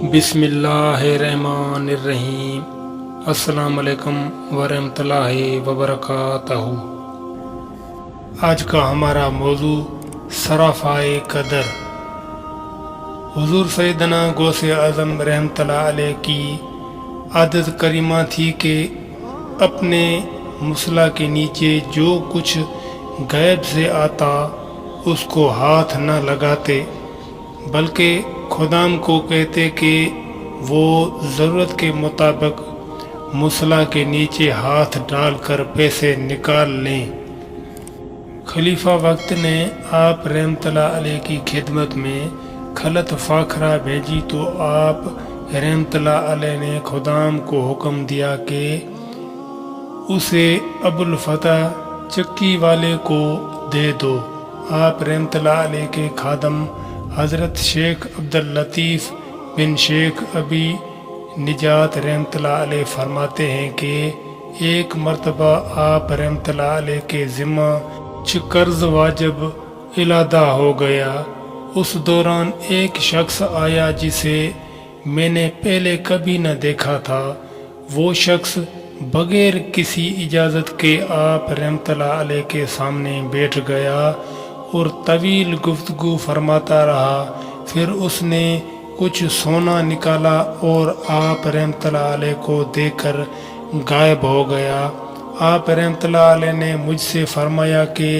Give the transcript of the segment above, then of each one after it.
بسم اللہ الرحمن الرحیم۔ السلام علیکم ورحمۃ اللہ وبرکاتہ۔ آج کا ہمارا موضوع صرافۂ قدر۔ حضور سیدنا غوث اعظم رحمۃ اللہ علیہ کی عادت کریمہ تھی کہ اپنے مصلح کے نیچے جو کچھ غیب سے آتا اس کو ہاتھ نہ لگاتے، بلکہ خدام کو کہتے کہ وہ ضرورت کے مطابق مصلح کے نیچے ہاتھ ڈال کر پیسے نکال لیں۔ خلیفہ وقت نے آپ رحمۃ اللہ علیہ کی خدمت میں خلط فاخرہ بھیجی تو آپ رحمۃ اللہ علیہ نے خدام کو حکم دیا کہ اسے ابو الفتح چکی والے کو دے دو۔ آپ رحمۃ اللہ علیہ کے خادم حضرت شیخ عبداللطیف بن شیخ ابی نجات رحمۃ اللہ علیہ فرماتے ہیں کہ ایک مرتبہ آپ رحمۃ اللہ علیہ کے ذمہ قرض واجب علادہ ہو گیا۔ اس دوران ایک شخص آیا جسے میں نے پہلے کبھی نہ دیکھا تھا۔ وہ شخص بغیر کسی اجازت کے آپ رحمۃ اللہ علیہ کے سامنے بیٹھ گیا اور طویل گفتگو فرماتا رہا۔ پھر اس نے کچھ سونا نکالا اور آپ رحمۃ اللہ علیہ کو دے کر غائب ہو گیا۔ آپ رحمۃ اللہ علیہ نے مجھ سے فرمایا کہ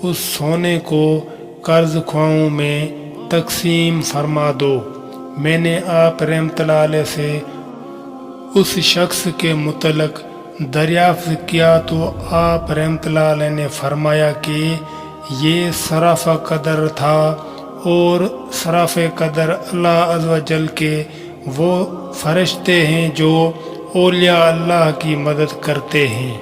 اس سونے کو قرض خواہوں میں تقسیم فرما دو۔ میں نے آپ رحمۃ اللہ علیہ سے اس شخص کے متعلق دریافت کیا تو آپ رحمۃ اللہ علیہ نے فرمایا کہ یہ صرافۂ قدر تھا، اور صرافۂ قدر اللہ عز و جل کے وہ فرشتے ہیں جو اولیاء اللہ کی مدد کرتے ہیں۔